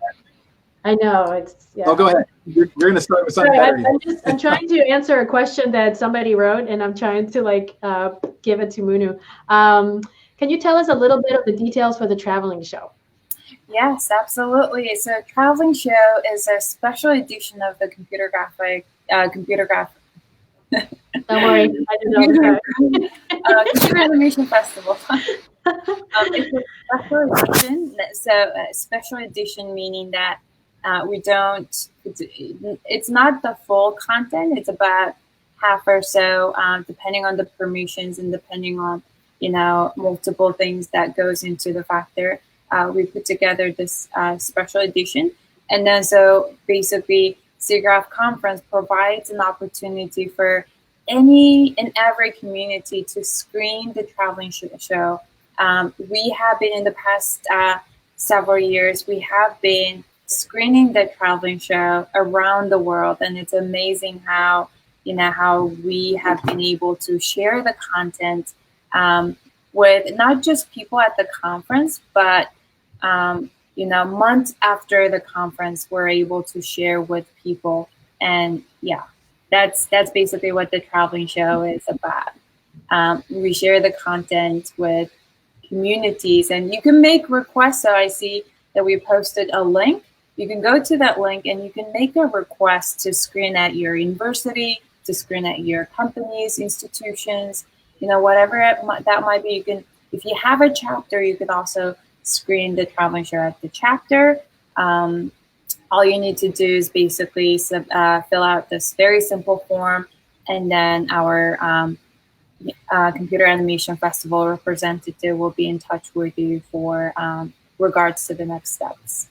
Speaker 2: I know it's. Yeah.
Speaker 3: Oh, go ahead. You're going to start with something better.
Speaker 2: I'm trying to answer a question that somebody wrote, and I'm trying to give it to Munu. Can you tell us a little bit of the details for the traveling show?
Speaker 1: Yes, absolutely. So, traveling show is a special edition of the computer graph.
Speaker 2: Don't worry, I didn't know.
Speaker 1: Computer Animation Festival. It's a special edition. So, special edition meaning that we don't. It's not the full content. It's about half or so, depending on the permissions and depending on multiple things that goes into the factor. We put together this special edition, and then so basically. SIGGRAPH conference provides an opportunity for any and every community to screen the traveling show. We have been in the past several years, we have been screening the traveling show around the world, and it's amazing how we have been able to share the content with not just people at the conference, but months after the conference, we're able to share with people. And yeah, that's basically what the traveling show is about. We share the content with communities, and you can make requests. So I see that we posted a link. You can go to that link and you can make a request to screen at your university, to screen at your companies, institutions, whatever that might be. You can, if you have a chapter, you can also screen the traveling show at the chapter. All you need to do is basically fill out this very simple form, and then our Computer Animation Festival representative will be in touch with you for regards to the next steps.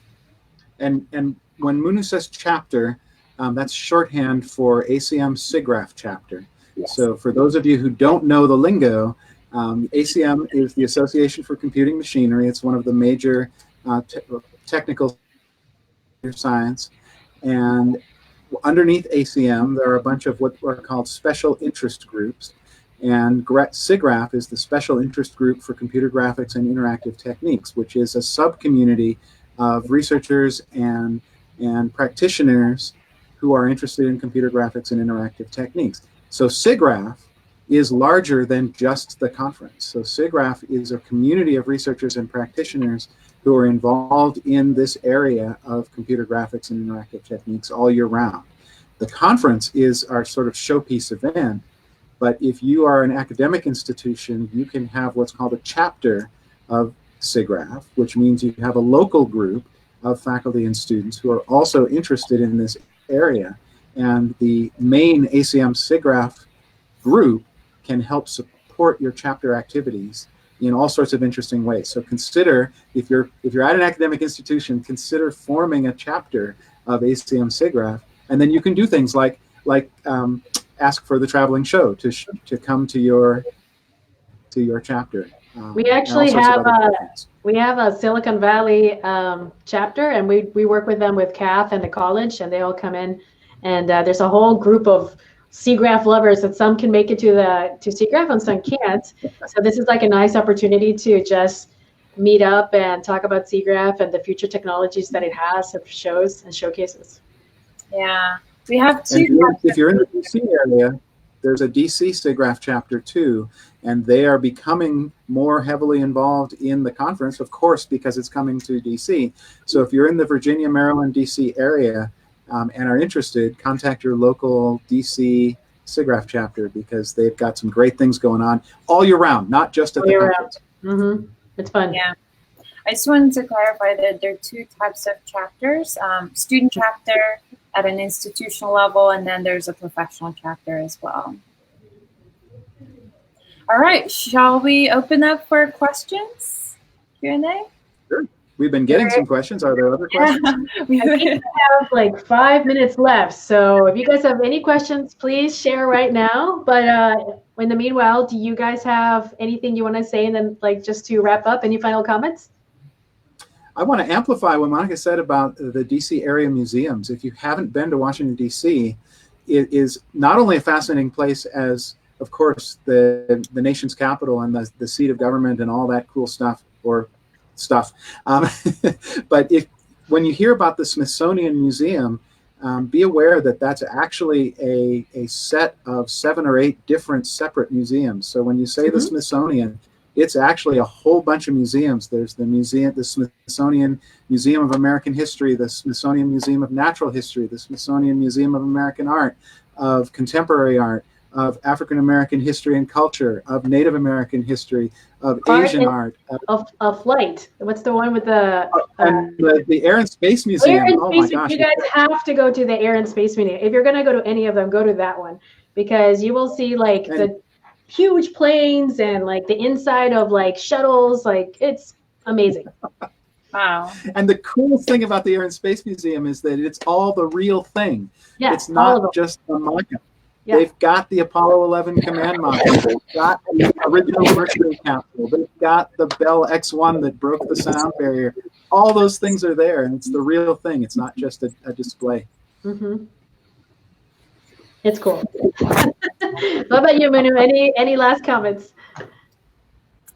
Speaker 3: And when Munu says chapter, that's shorthand for ACM SIGGRAPH chapter.
Speaker 1: Yes.
Speaker 3: So for those of you who don't know the lingo, ACM is the Association for Computing Machinery. It's one of the major technical science. And underneath ACM, there are a bunch of what are called special interest groups. And SIGGRAPH is the special interest group for computer graphics and interactive techniques, which is a sub-community of researchers and practitioners who are interested in computer graphics and interactive techniques. So SIGGRAPH is larger than just the conference. So SIGGRAPH is a community of researchers and practitioners who are involved in this area of computer graphics and interactive techniques all year round. The conference is our sort of showpiece event, but if you are an academic institution, you can have what's called a chapter of SIGGRAPH, which means you have a local group of faculty and students who are also interested in this area. And the main ACM SIGGRAPH group can help support your chapter activities in all sorts of interesting ways. So consider, if you're at an academic institution, consider forming a chapter of ACM SIGGRAPH, and then you can do things like ask for the traveling show to come to your chapter.
Speaker 2: We actually have a Silicon Valley chapter, and we work with them with CAF and the college, and they all come in, and there's a whole group of SIGGRAPH lovers that some can make it to SIGGRAPH and some can't. So this is like a nice opportunity to just meet up and talk about SIGGRAPH and the future technologies that it has, of shows and showcases.
Speaker 1: Yeah, we have two.
Speaker 3: If you're in the DC area, there's a DC SIGGRAPH chapter too, and they are becoming more heavily involved in the conference, of course, because it's coming to DC. So if you're in the Virginia, Maryland, DC area and are interested, contact your local DC SIGGRAPH chapter, because they've got some great things going on all year round, not just at the conference.
Speaker 2: Mm-hmm. It's fun.
Speaker 1: Yeah. I just wanted to clarify that there are two types of chapters, student chapter at an institutional level, and then there's a professional chapter as well. All right, shall we open up for questions? Q&A?
Speaker 3: Sure. We've been getting some questions. Are there other questions?
Speaker 2: I think we have like 5 minutes left. So if you guys have any questions, please share right now. But in the meanwhile, do you guys have anything you want to say? And then just to wrap up, any final comments?
Speaker 3: I want to amplify what Monica said about the DC area museums. If you haven't been to Washington, DC, it is not only a fascinating place as, of course, the nation's capital and the seat of government and all that cool stuff, but when you hear about the Smithsonian Museum, be aware that that's actually a set of 7 or 8 different separate museums. So when you say the Smithsonian, it's actually a whole bunch of museums. There's the Smithsonian Museum of American History, the Smithsonian Museum of Natural History, the Smithsonian Museum of American Art, of Contemporary Art, of African American history and culture, of Native American history, of Asian art.
Speaker 2: Of flight. What's the one with the
Speaker 3: Air and Space Museum?
Speaker 2: Air and
Speaker 3: oh
Speaker 2: Space,
Speaker 3: my gosh!
Speaker 2: You guys have to go to the Air and Space Museum. If you're going to go to any of them, go to that one, because you will see the huge planes and the inside of shuttles. It's amazing.
Speaker 1: Wow.
Speaker 3: And the coolest thing about the Air and Space Museum is that it's all the real thing.
Speaker 2: Yeah,
Speaker 3: it's not just a mock-up.
Speaker 2: Yeah.
Speaker 3: They've got the Apollo 11 command module. They've got the original Mercury capsule. They've got the Bell X-1 that broke the sound barrier. All those things are there, and it's the real thing. It's not just a display.
Speaker 2: Mm-hmm. It's cool. What about you, Munu? Any last comments?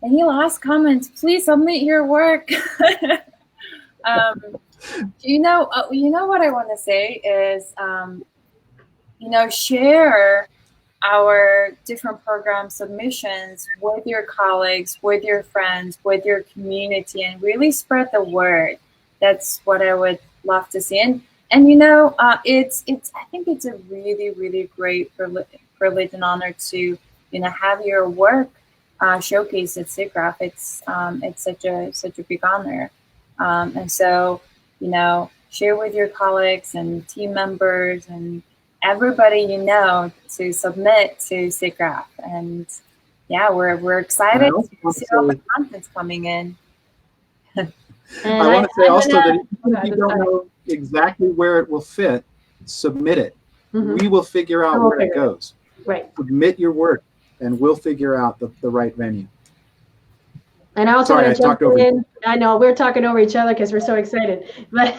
Speaker 1: Any last comments? Please submit your work. You know what I want to say is, share our different program submissions with your colleagues, with your friends, with your community, and really spread the word. That's what I would love to see. And you know, it's I think it's a really, really great privilege and honor to, you know, have your work showcased at SIGGRAPH. It's such a big honor. And so, you know, share with your colleagues and team members and everybody you know to submit to SIGGRAPH. And yeah, we're excited to see all the contents coming in.
Speaker 3: I want to say also that even if you don't know exactly where it will fit, submit it. We will figure out where it goes.
Speaker 2: Right.
Speaker 3: Submit your work, and we'll figure out the right venue.
Speaker 2: And I also want to jump in. I know we're talking over each other because we're so excited. But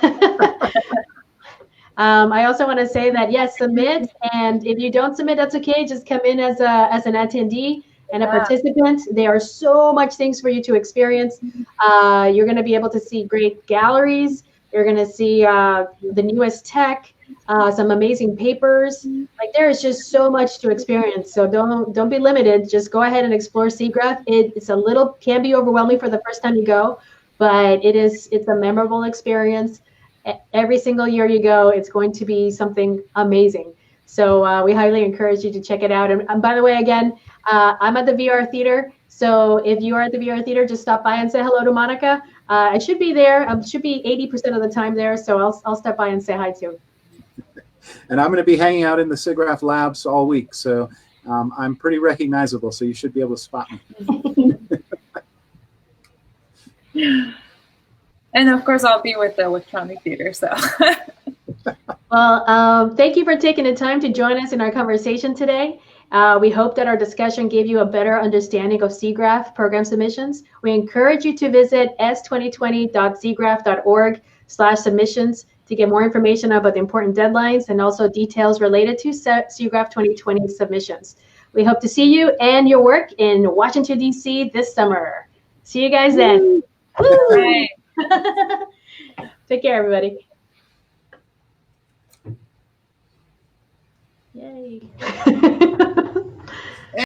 Speaker 2: I also want to say that yes, submit, and if you don't submit, that's okay. Just come in as an attendee and a participant. There are so much things for you to experience. You're going to be able to see great galleries. You're going to see the newest tech, some amazing papers. Like there is just so much to experience. So don't be limited. Just go ahead and explore SIGGRAPH. It's a little can be overwhelming for the first time you go, but it's a memorable experience. Every single year you go, it's going to be something amazing. So we highly encourage you to check it out. And by the way, again, I'm at the VR Theater. So if you are at the VR Theater, just stop by and say hello to Monica. I should be there. I should be 80% of the time there. So I'll stop by and say hi to.
Speaker 3: And I'm going to be hanging out in the SIGGRAPH Labs all week. So I'm pretty recognizable. So you should be able to spot me.
Speaker 1: And of course, I'll be with the Electronic Theater. So.
Speaker 2: Well, thank you for taking the time to join us in our conversation today. We hope that our discussion gave you a better understanding of SIGGRAPH program submissions. We encourage you to visit s2020.sgraph.org/submissions to get more information about the important deadlines and also details related to SIGGRAPH 2020 submissions. We hope to see you and your work in Washington, D.C. this summer. See you guys then. Woo! Right. Take care, everybody. Yay.